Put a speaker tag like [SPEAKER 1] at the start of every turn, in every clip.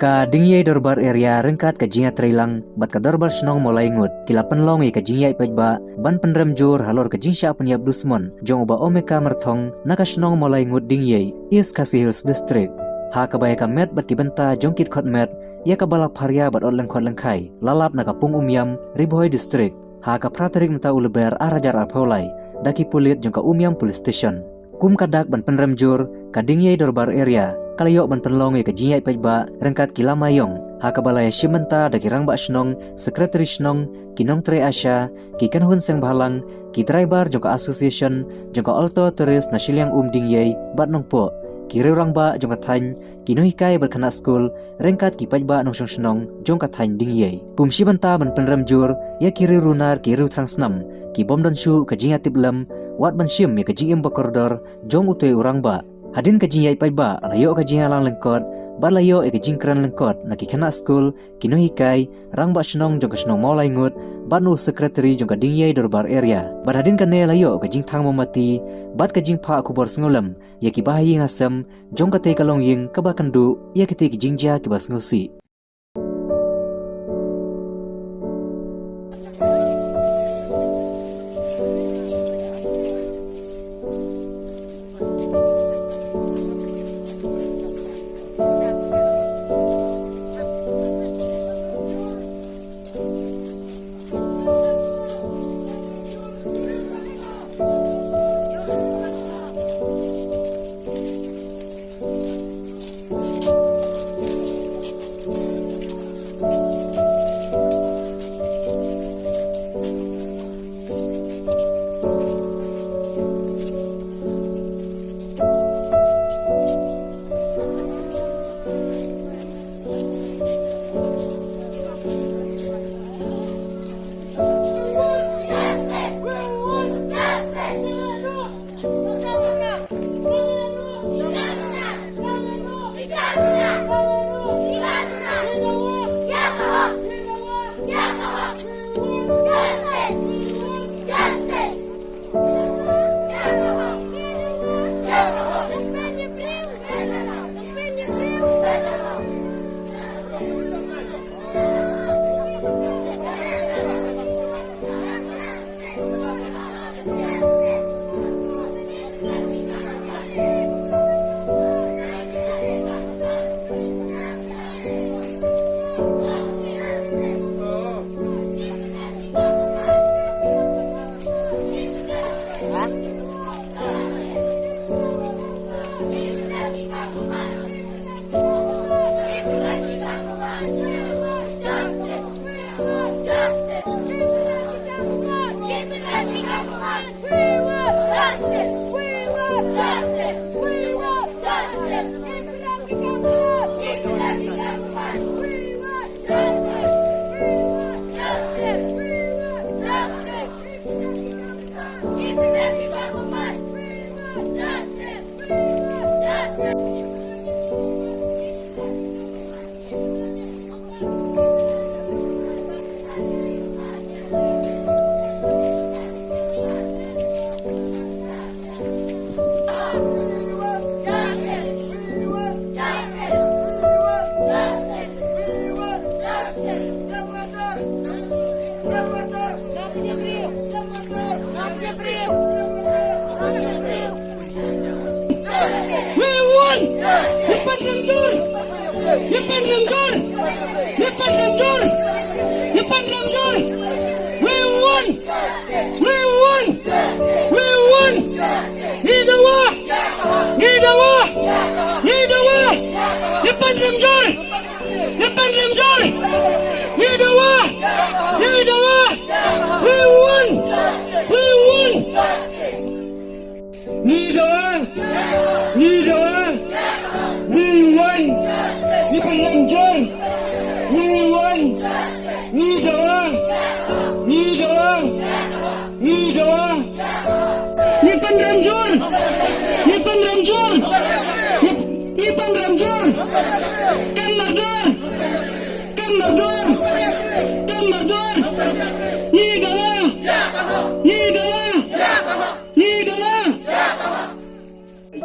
[SPEAKER 1] Ka dingyay dorbar area rengkat ka jinga trilang bat ka dorbar snong molay ngut kila penlong ka jingyay pajba ban penrem jur halor ka jingsha penyab dusmon jong uba omeka merthong naka snong molay ngut dingyay East Khasi Hills District ha ka baya ka met bat kibenta jongkit khot met ya ka balak pharya bat odleng khot lengkai lalap naka pung umyam Riboy District ha ka praterik menta uleber arajar apolai daki pulit jong ka umyam police station kum kadak ban penrem jur ka dingyay dorbar area kalayok ban penlong ka jingyay pajba rengkat kila mayong ha ka balaya shimenta daki rangba snong sekretari snong kinong tre asya ki kanhun seng balang ki driver jong ka association jong ka alto tourist na silyang dingyay bat nongpo ki rangba jong ka than kino hikai berkana school rengkat ki pajba nong snong jong ka than dingyay pum shimenta ban penrem jur ya ki runar ki transnam ki bomdan shu ka jinga tiblam wat ban shim ya ka jingim bakordor jong utoi urangba hadin ka jingyay pajba layo ka jinga lang lengkot balayo ka jingkran lengkot na ki kana school kino hikai rangba snong jong ka snong molai ngut banu secretary jong ka dingyay dorbar area bad hadin ka ne layo ka jing thang momati bad ka jing pha kubor sengolam ya ki bahayi ngasam jong ka te kalong ying ka bakandu ya ki te ki jingja ki bas ngusi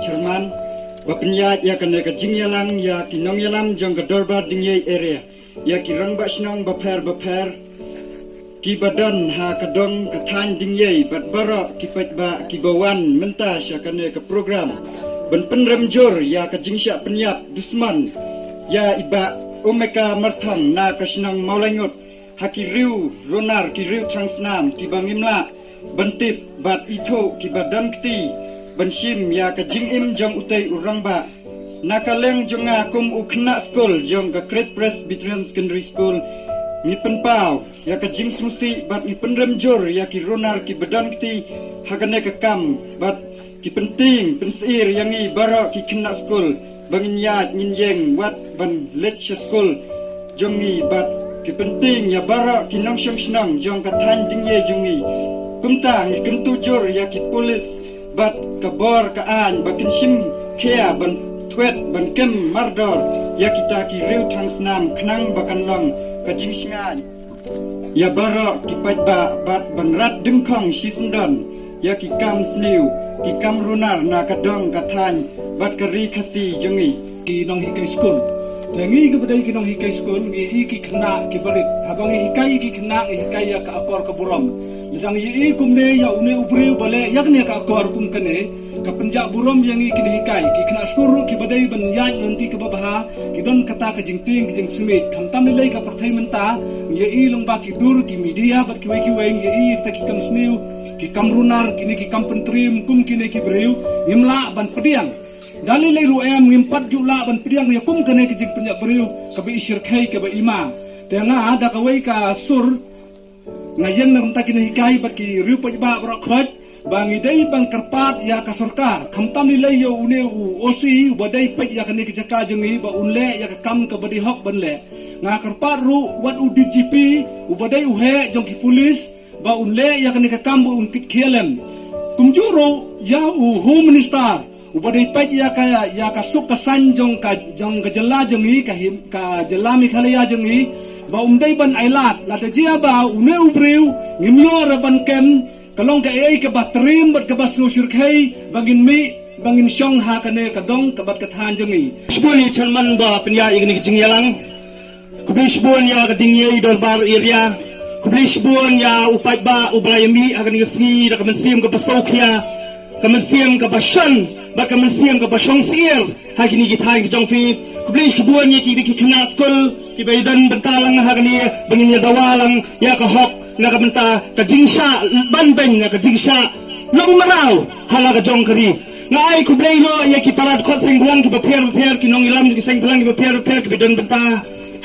[SPEAKER 2] Chairman Wapenyat ya kene ka jingyalang ya kinong yalam jong ka dorbar dingyay area. Ya ki rang ba snong baper ki badan ha kadong kathan dingyay bat bara ki ba ki bawan menta sya kene ka program. Ben penrem jor ya ka jingsya penyap dusman ya iba omeka marthang na ka snong maulangot haki riu ronar ki riu trangsnam ki bangimla bentip bat ito ki badan kti bensim ya ka jingim jong utai urangba nakaleng jonga kum ukna school jong ka Great Presbyterian Secondary School ni penpau ya ka jing smusi bat ni penrem jor ya ki ronar ki badan kti hagane ka kam bat ki penting pensir yang i bara ki kena school bangin ya nyinjeng wat ban lecture school jongi bat ki penting ya bara ki nong senang jong ka than dingye jongi kumta ni kentu jor ya ki polis bat kabor ka an bakin sim kea ban twet ban kem mardor ya kita ki riu transnam knang bakan long ka jingsingan ya bara ki patba bat ban rat dengkong sisundan ya ki kam sniu ki kam runar na ka dong ka than bat ka ri khasi jongi
[SPEAKER 3] ki nong hikai school lengi ke badai ki nong hikai school ngi ki kena ki barit habang hikai ki kena hikai ya ka akor ka buram lidang yi kumne ya une ubre bale yakne ka akor kum kane ka penjak buram yang i kini hikai ki kena school ki badai ban ya nanti ke babaha ki don kata ka jingting ki jing smit khamtam lei ka parthai menta yi longba ki dur ki media bat ki weng yi ta ki kam sniu ki kam runar kini ki kam pentrim kum kini ki breu imla ban pediang dali lei ru em ngimpat jula ban pediang ya kum kene ki jing penyak breu ka bi isir khai ka ba ima tenga ada ka wei ka sur ngayen nang ta kini hikai bat ki riu pa ba bro khot bangi dai bang kerpat ya ka sarkar khamtam ni lei yo une u osi badai pe ya kene ki jaka jengi ba unle ya ka kam ka badi hok ban le nga kerpat ru wat u DGP u badai u he jong ki polis ba unle ya kene ka kam un kit khelem kumjuro ya u home minister ubadai paj ya ka suk ka san jong ka jela jengi ka jela mi khalaya jengi ba umdai ban ailat la de jia ba une ubreu ngimyo ra ban kem kalong ka ai ka batrim bat ka basno shirkhai bangin shong ha kane ka dong ka bat ka than jengi
[SPEAKER 4] Shbuni chalman ba penya igni jingyalang kubishbun ya ka dingyay dorbar area kubishbun ya upat ba ubrayami akan ngasni da kamansim ka basokya kamansim ka bashan ba kamansim ka bashong sir hagini githay ka jongfi kublish kubun ya ki kina school ki baydan bantalang hagani bangin ya dawalang ya ka hok na ka banta ka jingsha banben na ka jingsha long maraw hala ka jongkari ngai kublay no ya ki parad khot senglang ki bapher ki nong ilam ki senglang ki bapher ki baydan banta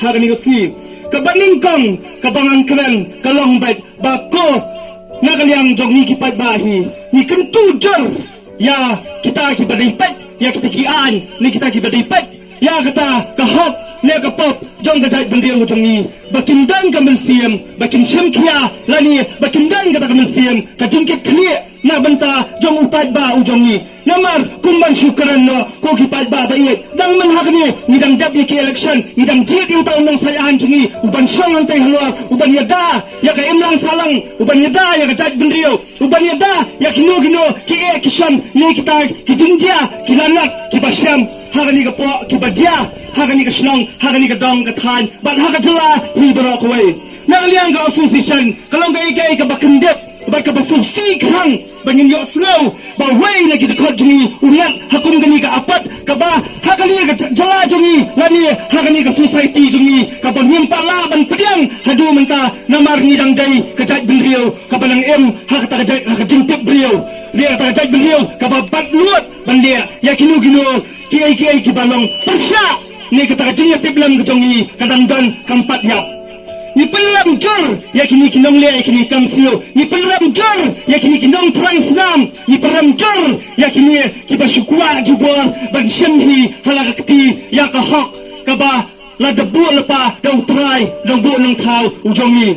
[SPEAKER 4] hagani ski kabaningkong kabangangkren kalongbet bako nagaliang jong ni kipat bahi ni kentu jor ya kita ki badipet ya kita ki an ni kita ki badipet ya kata kahok ne kapop jong gajai bendiang jong ni bakindang kamelsiam bakin syamkia lani bakindang kata kamelsiam ka jingkit kli na benta jong upat ba ujong ni namar kumban syukuran no ko kipat ba baik dang manhagni ngidang dap ki election ngidang jit yung taon ng sayahan jungi uban syong ang tay halwar uban yada ya ka imlang salang uban yada ya ka jat benrio uban yada ya kino ki kishan ni kita ki jingjia ki lanat ki basyam hagani ka po ki badya hagani ka shnong hagani ka dong ka than bat haga jala pi barok way naliang ka association kalong ka ikay ka bakendep bat ka basusi khang bangin yo slow ba way na kita khot jungi ulat hakum gani ka apat ka ba hagani ka jala jungi lani hagani ka society jungi ka bon nyimpa la ban pediang hadu menta namar ni dang dai ka jat benrio ka balang em hakata ka jat ka jintip brio dia ka jat benrio ka ba bat luat ban dia ya kinu ki balong persya ni ka jingya tiblam ka jungi kadang dan kampat yap ni penram jor ya kini kinong le kini kam sio ni penram jor ya kini kinong transnam ni penram jor ya kini kiba syukwa jubor ban syamhi halakti ya ka hok ka ba la debu lepa dau trai dau bu nang thau ujongi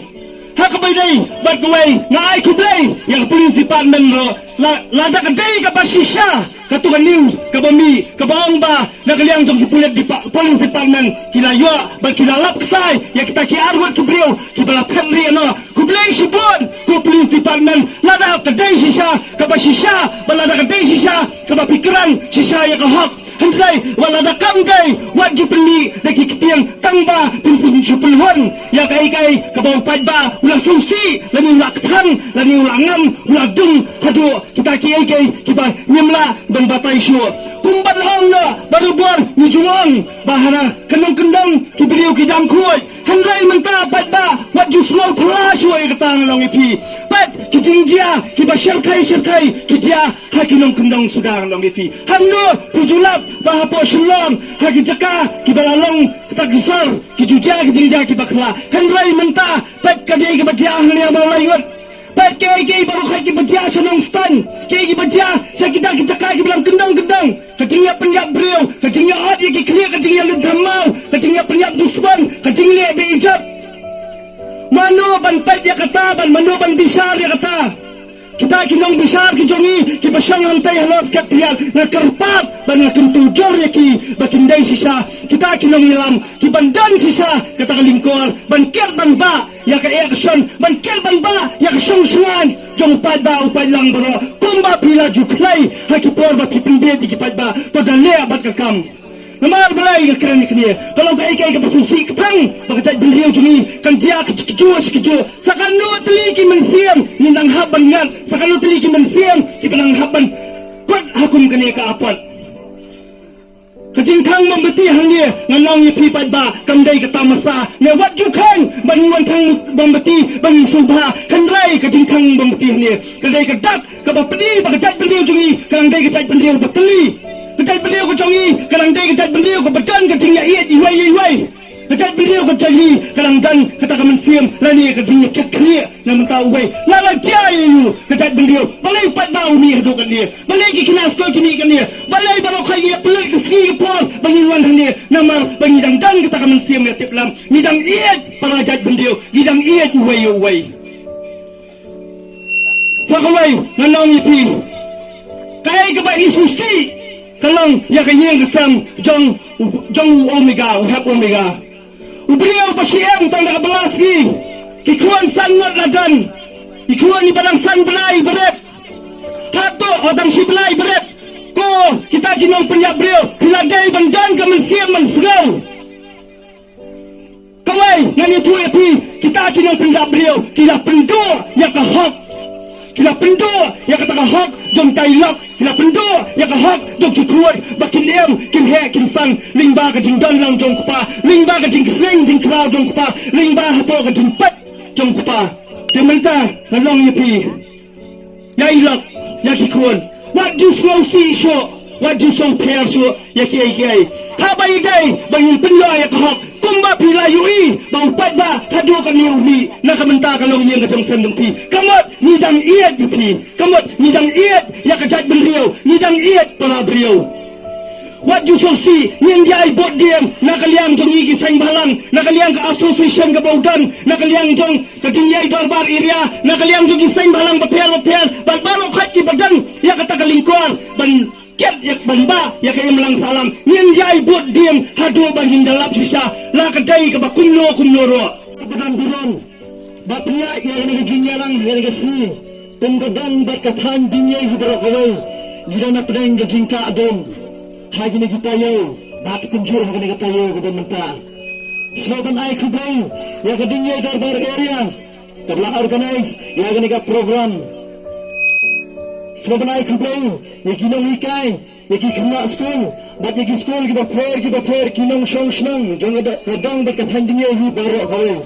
[SPEAKER 4] ha ka bai dai bat kwai ngai kublai yang police department ro la da ka dai ka basisha ka tu news ka bami ka baongba nagaliang jong kipulet di police department kila yo ban kila lap sai ya kita ki arwat ki brio ki bala family no kublai sibon ko police department la da ka dai sisha ka basisha bala da ka dai sisha ka ba pikiran sisha ya ka hak handai wala da kamgai wajib beli daki ketiang tangba pun jupelhon ya kai kabau padba ulah susi lani ulah ketang lani ulah ngam ulah dung hadu kita kai kita nyemla dan batai syur kumban hong na baru buar ni juang bahana kendang kiberiu kidam kuat handai menta padba wajib slow pula syur ketang long ipi pat kijingjia kibashar kai kijia hakinong kendang sudang long ipi hamno pujulap bahapo shulam hakijaka kibalalong ketakisar kijujia kijingjia kibakla handai menta pat kadai kibajia hangnya maulayut pat kei baru kai kibajia sanong stan kei kibajia sakita kicakai kibalang kendang kecingnya penyap beriau kecingnya adi kikliya kecingnya lentamau kecingnya penyap dusman kecingnya beijab mano ban pat ya kata ban mano ban bisar ya kata kita kinong bisar kijongi kibasang hantai halos katlian na karpat ban na kentujor ya ki bakindai sisa kita kinong ilam kibandan sisa kata kalingkor ban ker ban ba ya ka action ban ker ban ba ya ka songsungan jong padba upay lang bro kumba pila juklay hakipor ba pipinde di kipadba to dalea bat kakam namar balai ka kran ikni kalau kai ka pasusi ketang bakajat beliau jungi kan dia keju sakano teli ki mensiam ni nang haban ngan sakano teli ki mensiam ki nang haban kot hakum kani ka apat kajing thang membeti hang ni nganong ni pipat ba kamdai ka tamasa ne wat ju khang banguan thang membeti bangi subha handrai kajing thang membeti ni kadai ka dak ka bapni bakajat beliau jungi kan dai ka jat beliau bateli kejat beliau ko jongi kadang dai kejat beliau ko badan kecingnya iat iwai kejat beliau ko jali kadang dan kata kaman siam lani kecingnya keklia na mentau wai lala jai you kejat beliau balai pat bau ni hadu kan dia balai ki kinas ko kini kan dia balai baru khai dia pelik ke ski ke pol bangi wan dia namar bangi dang dan kata kaman siam ya tiplam midang iat para jat beliau midang iat wai sakawai nanong ipi kai ke ba isusi kalang ya kanyang kesam jong omega uhap omega ubrio pasiang tang nakabalas kikuan sangat ladan kikuan ni badang san belai beret hato odang si belai beret ko kita ginong penyap brio hiladai bandan kemensiam mensegau kawai ngani tu epi kita ginong penyap brio kila pendo ya kahak kila pendo ya kata kahak jong tailak kila pendo ya kahak jong kikuat bakin em kin he kin sang lingba ka jing don lang jong kupa lingba ka jing sling jing krau jong kupa lingba hapo ka jing pat jong kupa tementa nalong yepi ya ilak ya kikuan what do slow see show what do so pair show ya ki ha bai dai bangin penyo ya kahak kumba pila yui bau pat ba hadu ka ni umi na kamenta ka long yeng ka jong sendong pi kamot ni dang iat pi kamot ni dang iat ya ka jat beriau ni dang iat para beriau what you so see nyeng dia bot diam na kaliang jong igi saing balang na kaliang ka association ka baudan na kaliang jong ka dinyai darbar area na kaliang jong saing balang baper ban baro khat ki badan ya kata kalingkor ban ket yak bamba ya kay melang salam nyen jai bot diem hadu bangin dalap sisa la kadai ka bakunno ro badan buron bapnya ya ni jinyalang ya ni sni tunggadan bat kathan dinyai hidro kawai gidana pedang jingka adon hagi ni kita yo bat kunjur hagi ni kita yo badan menta slogan ai kubai ya ka dinyai darbar area kabla organize ya ni ka program slogan ai kubai yaki nong ikai yaki kena school bat yaki school kita prayer kinong song snang jong ada kadang bat kathandingnya hi baro kawai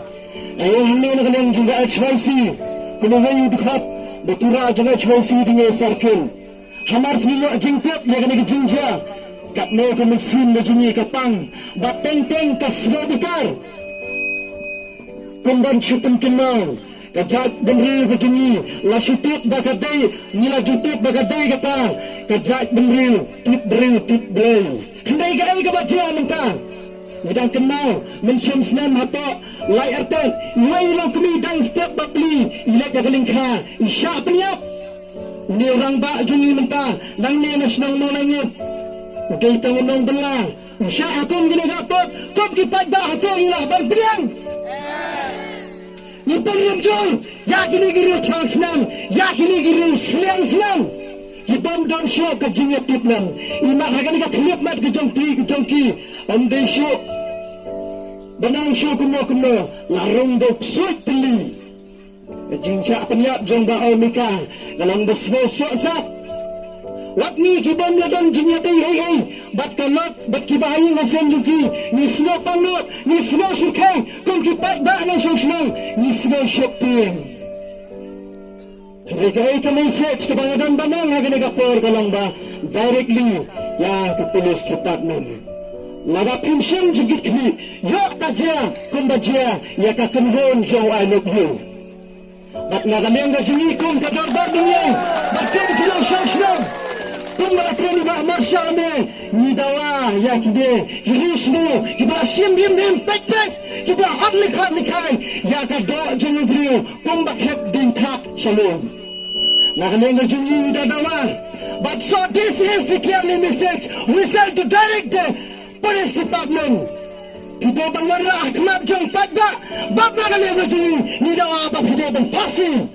[SPEAKER 4] ayo hne na kalian juga HYC kuno wayu dukhat batura jong HYC dinge circle hamar smilo jingtep ya kene jinja kat no ko mesin na junyi kapang bat teng ka srobitar kumban chutum kenal kajat benri kejungi la syutut bakadai nila jutut bakadai kata kajat benri tip beri hendai gai ke baca menta midang kenal mensyam senam hato lai artan wai lo kemi dang step bakli ilak jagaling kha isya penyap ni orang ba jungi menta dang ni nasional molanyut ugai tangunong belang isya akum gini gapot kop kipat ba hato ilah bang beriang ni penjol ya kini giru transnam ya kini giru siang Kibam don show ka jingya tipnan. Imak hagan ka klip mat ke jongki. Amde show. Benang show kumo. Larung dok suit peli. Jingcha penyap jong ba mika. Galang besmo sok. Wat ni kibam don jingya hey. Bat kalot bat kibayi ngasen jongki. Ni sno pangot, ni sno sukai. Kom kipat ba nang show. Ni sno shopping. Rekai ka message ke bangadan banang hagan nagapor ka lang ba directly ya ke police department. Laga pinsyam jigit kli yok ta dia kum ba dia ya ka kenhon jong I love you. Bat nagaleng ga jingi kum ka dorbar dunia. Bat kum kilang shang. Kum ba kini ba marshal me ni dawa ya kide hirisnu kiba sim bim pek kiba hadlik hai ya ka do jong brio kum ba khep din thak shalom. Nakalengar jungi dadawa. But so this is the clear message we send to direct the police department. Pito bang marah kemap jong pagba. Bab nakalengar jungi ni dawa ba pide bang passing.